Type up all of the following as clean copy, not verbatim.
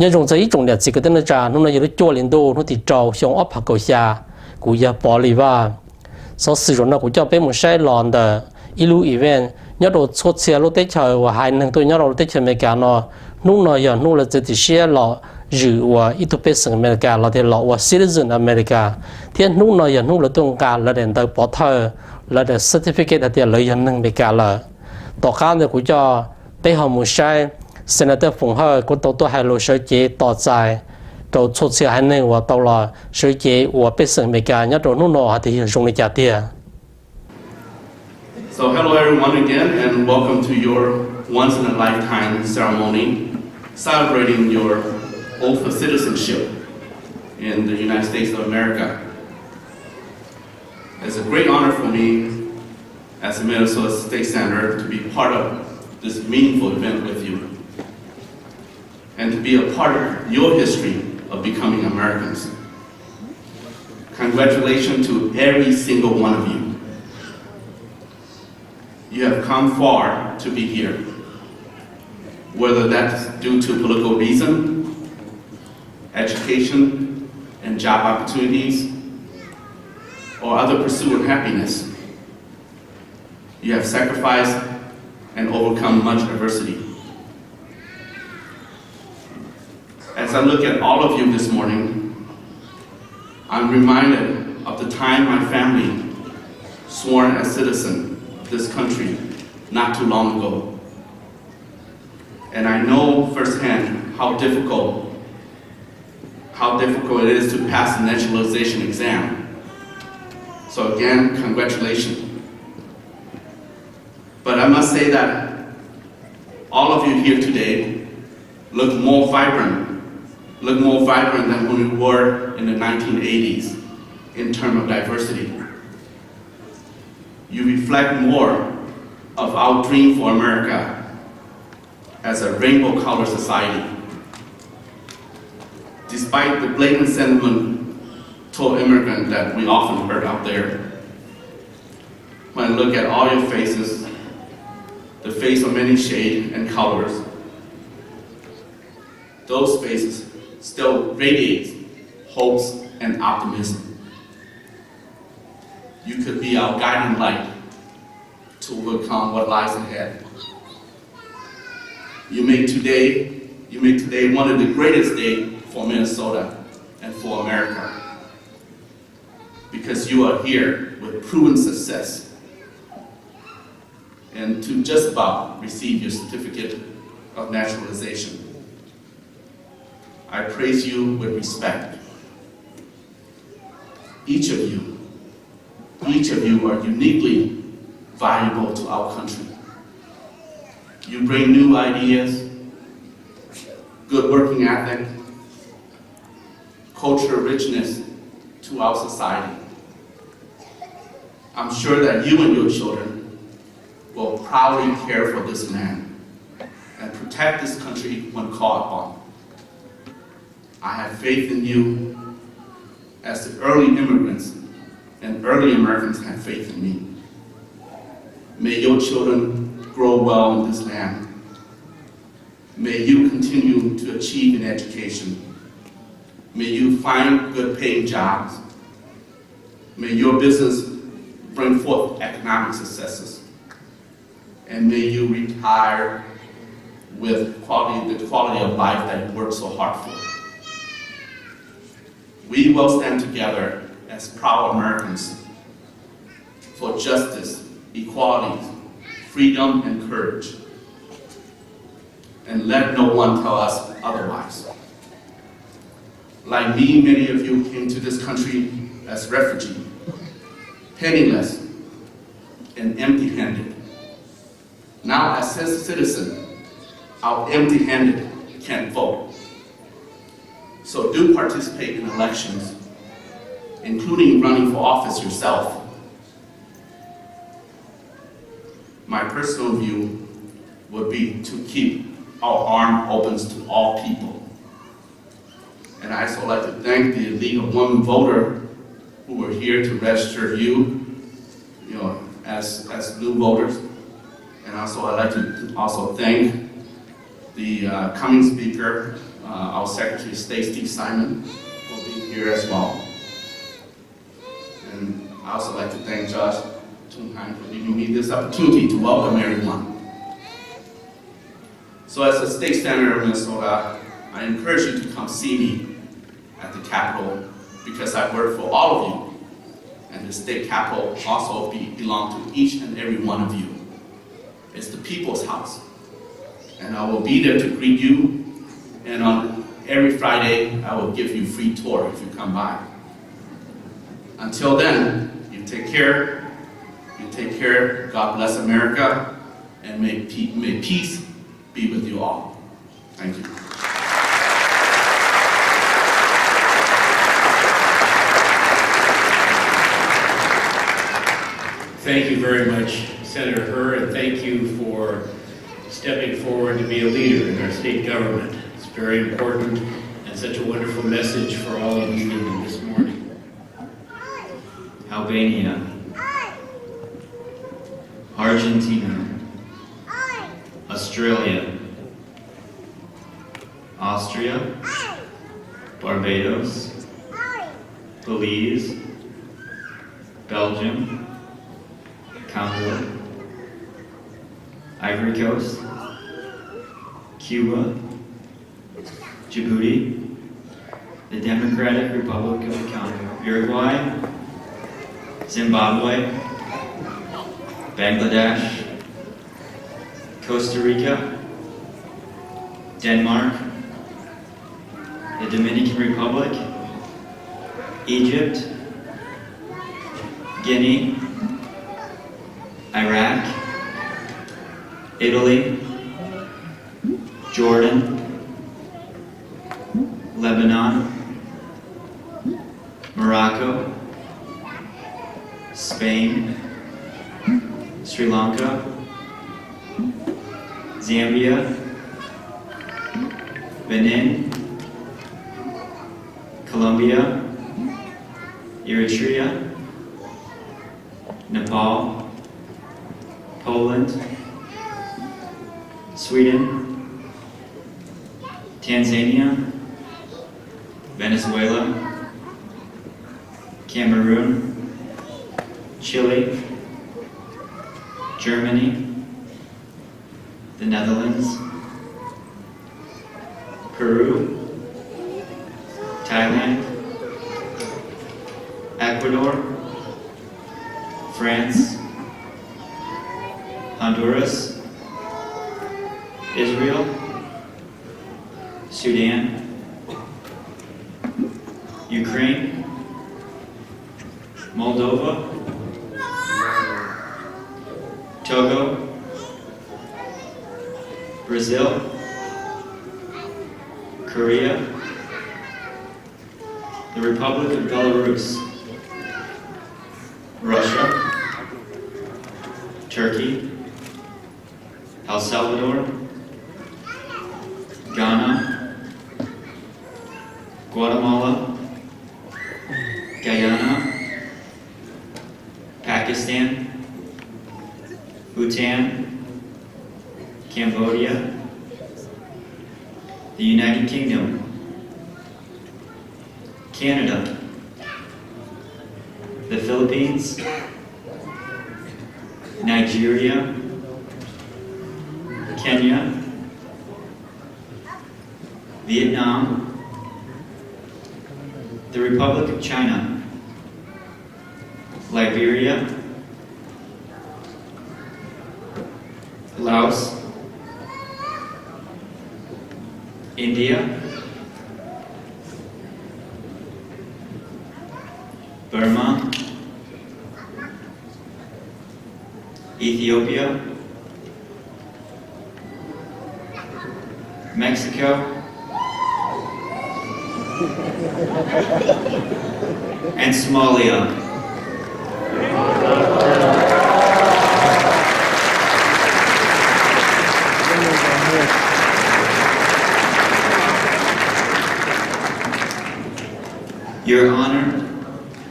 nhớ dùng giấy trồng đẹp chỉ cái tên là trà nó giờ nó chua liền đô nó thì trâu xong ấp hạt cầu xa của giờ bỏ đi vào sau sử dụng nó của cho bé một sai lòn de ilu event nhớ đồ xuất xe lúc tết trời và hai năm tôi nhớ đồ tết trời mấy cái nó nung nó giờ nung là chỉ xe lọ dự và ít bé sinh America là thì lọ và citizen America thì nung nó giờ nung là tuần cả là đèn tờ bỏ thơ là để certificate là tiền lợi nhận năng bị cả là tỏ khám thì của cho bé họ một sai senator phụng hơi của tôi hai lô sở chế tỏ dài rồi xuất xe hai năm và tàu là sở chế và bé sinh America nhớ đồ nung nó thì dùng để trả tiền. So hello everyone again and welcome to your once-in-a-lifetime ceremony celebrating your oath of citizenship in the United States of America. It's a great honor for me as a Minnesota State Senator to be part of this meaningful event with you and to be a part of your history of becoming Americans. Congratulations to every single one of you. You have come far to be here, whether that's due to political reason, education, and job opportunities, or other pursuit of happiness. You have sacrificed and overcome much adversity. As I look at all of you this morning, I'm reminded of the time my family sworn as citizen this country not too long ago. And I know firsthand how difficult it is to pass the naturalization exam. So again, congratulations. But I must say that all of you here today look more vibrant than when we were in the 1980s in terms of diversity. You reflect more of our dream for America as a rainbow-colored society. Despite the blatant sentiment toward immigrants that we often heard out there, when I look at all your faces, the face of many shades and colors, those faces still radiate hopes and optimism. You could be our guiding light to overcome what lies ahead. You make today one of the greatest days for Minnesota and for America, because you are here with proven success and to just about receive your certificate of naturalization. I praise you with respect. Each of you are uniquely valuable to our country. You bring new ideas, good working ethic, cultural richness to our society. I'm sure that you and your children will proudly care for this land and protect this country when called upon. I have faith in you as the early immigrants and early Americans have faith in me. May your children grow well in this land. May you continue to achieve in education. May you find good paying jobs. May your business bring forth economic successes. And may you retire with the quality of life that you worked so hard for. We will stand together as proud Americans for justice, equality, freedom, and courage. And let no one tell us otherwise. Like me, many of you came to this country as refugees, penniless and empty-handed. Now, as a citizen, our empty-handed can't vote. So do participate in elections, including running for office yourself. My personal view would be to keep our arms open to all people. And I also like to thank the League of Women Voters who were here to register you as new voters. And also I'd like to also thank the coming speaker, our Secretary of State, Steve Simon, will be here as well. And I also like to thank Josh Tunheim for giving me this opportunity to welcome everyone. So as a state senator of Minnesota, I encourage you to come see me at the Capitol because I work for all of you. And the state capitol also belongs to each and every one of you. It's the people's house. And I will be there to greet you. And on every Friday, I will give you a free tour if you come by. Until then, you take care. You take care. God bless America. And may peace be with you all. Thank you. Thank you very much, Senator Hur, and thank you for stepping forward to be a leader in our state government. It's very important and such a wonderful message for all of us this morning. Albania, Argentina, Australia, Austria, Barbados, Belize, Belgium, Congo, Ivory Coast, Cuba, Djibouti, the Democratic Republic of the Congo, Uruguay, Zimbabwe, Bangladesh, Costa Rica, Denmark, the Dominican Republic, Egypt, Guinea, Iraq, Italy, Jordan, Lebanon, Morocco, Spain, Sri Lanka, Zambia, Benin, Colombia, Eritrea, Nepal, Poland, Sweden, Tanzania, Venezuela, Cameroon, Chile, Germany, the Netherlands, Peru, Thailand, Ecuador, France, Honduras, Israel, Sudan, Ukraine, Moldova, Togo, Brazil, Korea, the Republic of Belarus, Russia, Turkey, El Salvador, Ghana, Guatemala, Guyana, Pakistan, Bhutan, Cambodia, the United Kingdom, Canada, the Philippines, Nigeria, Kenya, Vietnam, the Republic of China, Liberia, Laos, India, Burma, Ethiopia, Mexico, and Somalia. Your Honor,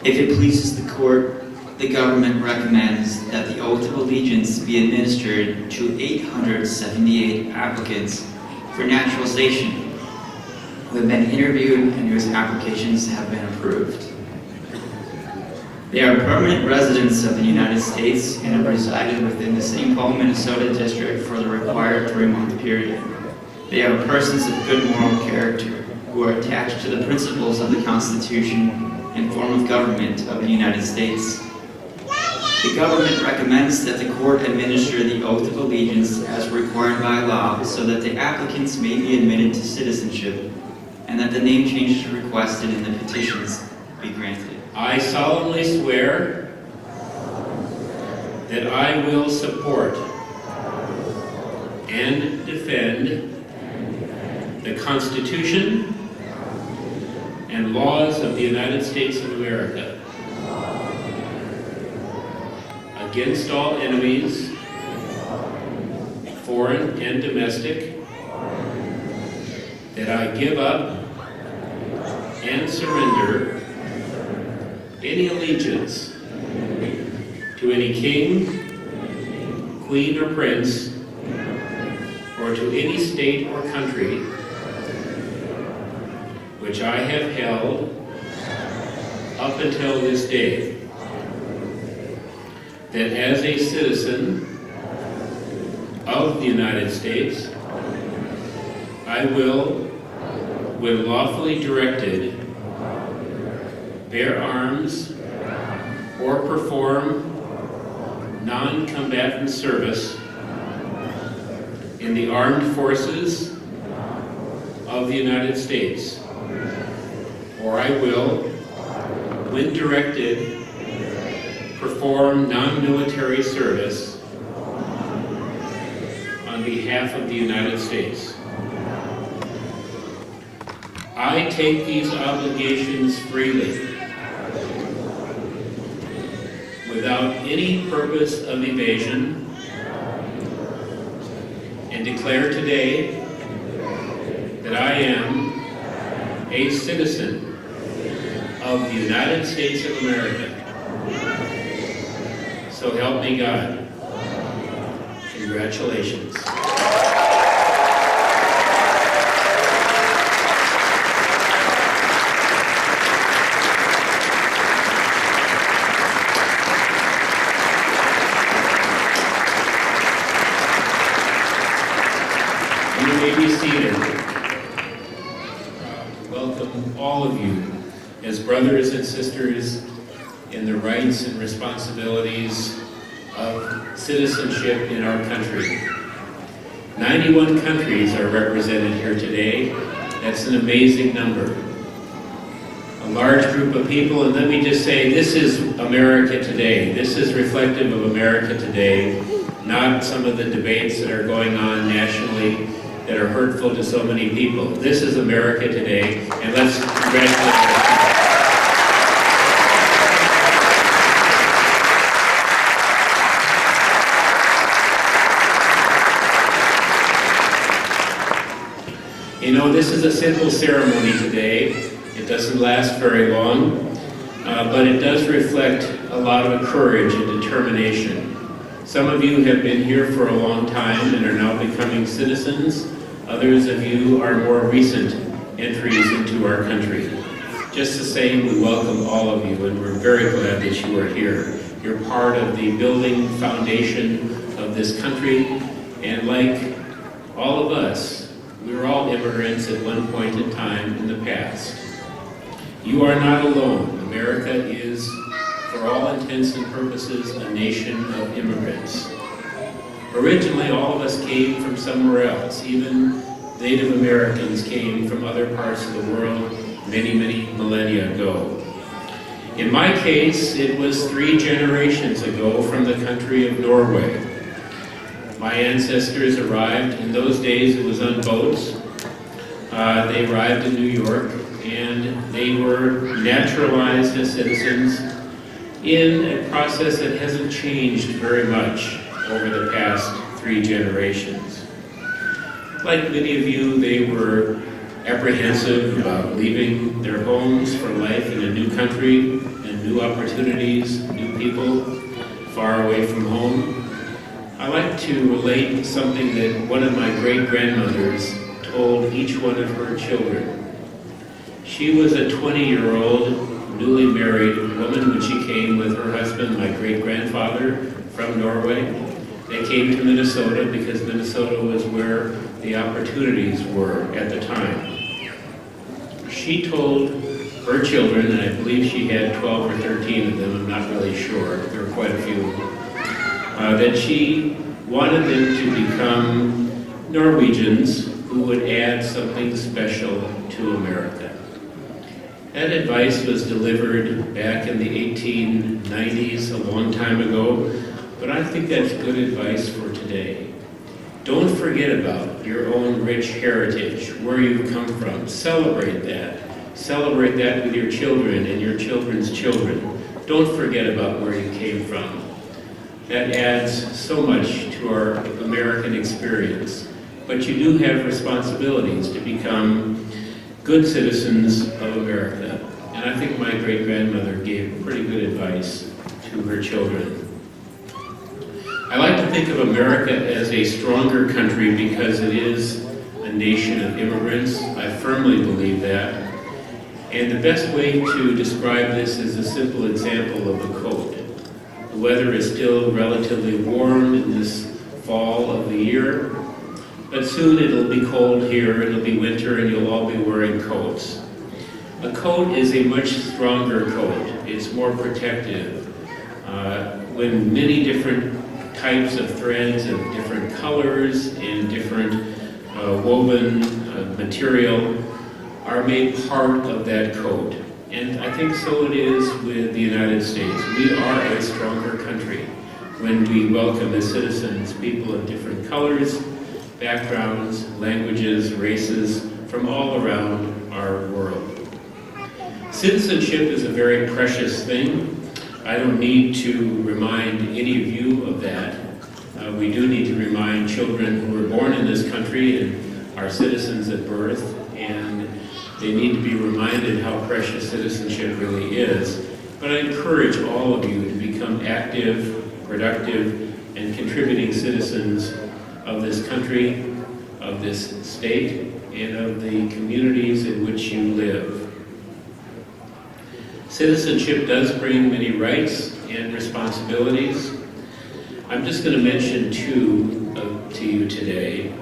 if it pleases the court, the government recommends that the oath of allegiance be administered to 878 applicants for naturalization who have been interviewed and whose applications have been approved. They are permanent residents of the United States and have resided within the St. Paul, Minnesota district for the required 3-month period. They are persons of good moral character who are attached to the principles of the Constitution and form of government of the United States. The government recommends that the court administer the oath of allegiance as required by law so that the applicants may be admitted to citizenship and that the name changes requested in the petitions be granted. I solemnly swear that I will support and defend the Constitution and laws of the United States of America against all enemies, foreign and domestic, that I give up and surrender any allegiance to any king, queen, or prince, or to any state or country which I have held up until this day, that as a citizen of the United States, I will, when lawfully directed, bear arms or perform non-combatant service in the armed forces of the United States, or I will, when directed, perform non-military service on behalf of the United States. I take these obligations freely, without any purpose of evasion, and declare today that I am a citizen of the United States of America. So help me God. Congratulations. You may be seated. Welcome all of you as brothers and sisters in the rights and responsibilities of citizenship in our country. 91 countries are represented here today. That's an amazing number. A large group of people, and let me just say, this is America today. This is reflective of America today, not some of the debates that are going on nationally that are hurtful to so many people. This is America today, and let's congratulate them. You know, this is a simple ceremony today. It doesn't last very long, but it does reflect a lot of courage and determination. Some of you have been here for a long time and are now becoming citizens. Others of you are more recent entries into our country. Just the same, we welcome all of you, and we're very glad that you are here. You're part of the building foundation of this country, and like all of us, we were all immigrants at one point in time in the past. You are not alone. America is, for all intents and purposes, a nation of immigrants. Originally, all of us came from somewhere else. Even Native Americans came from other parts of the world many, many millennia ago. In my case, it was 3 generations ago from the country of Norway. My ancestors arrived, in those days it was on boats. They arrived in New York, and they were naturalized as citizens in a process that hasn't changed very much over the past 3 generations. Like many of you, they were apprehensive about leaving their homes for life in a new country and new opportunities, new people, far away from home. I like to relate something that one of my great-grandmothers told each one of her children. She was a 20-year-old newly married woman when she came with her husband, my great-grandfather, from Norway. They came to Minnesota because Minnesota was where the opportunities were at the time. She told her children, and I believe she had 12 or 13 of them, I'm not really sure, there were quite a few, that she wanted them to become Norwegians who would add something special to America. That advice was delivered back in the 1890s, a long time ago, but I think that's good advice for today. Don't forget about your own rich heritage, where you've come from. Celebrate that. Celebrate that with your children and your children's children. Don't forget about where you came from. That adds so much to our American experience. But you do have responsibilities to become good citizens of America. And I think my great-grandmother gave pretty good advice to her children. I like to think of America as a stronger country because it is a nation of immigrants. I firmly believe that. And the best way to describe this is a simple example of a coat. The weather is still relatively warm in this fall of the year, but soon it'll be cold here, it'll be winter, and you'll all be wearing coats. A coat is a much stronger coat. It's more protective. When many different types of threads of different colors and different woven material are made part of that coat. And I think so it is with the United States. We are a stronger country when we welcome as citizens people of different colors, backgrounds, languages, races from all around our world. Citizenship is a very precious thing. I don't need to remind any of you of that. We do need to remind children who were born in this country and are citizens at birth, and they need to be reminded how precious citizenship really is. But I encourage all of you to become active, productive, and contributing citizens of this country, of this state, and of the communities in which you live. Citizenship does bring many rights and responsibilities. I'm just going to mention two to you today.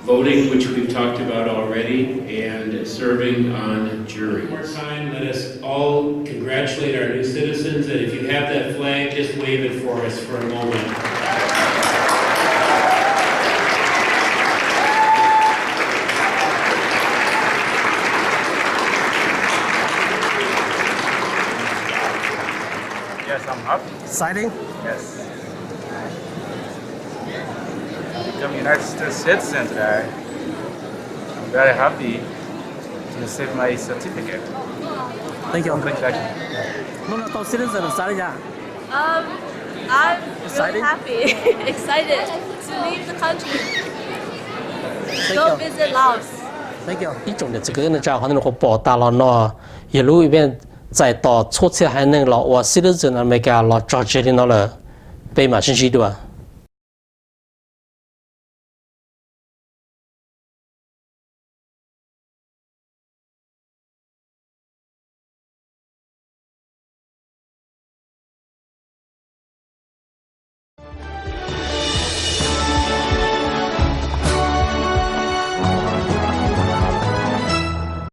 Voting, which we've talked about already, and serving on juries. One more time, let us all congratulate our new citizens, and if you have that flag, just wave it for us for a moment. Yes, I'm happy. Exciting? Yes. Become United States citizen today. I'm very happy to receive my certificate. Thank you. Congratulations. Nuna to citizen Sarja. I'm really happy, excited to leave the country, go visit Laos. Thank you. 一种的这个呢，在好像我报答了呢，一路一边在到初次还能了，我 citizen 那么个了，着急的那了，被马上去对吧？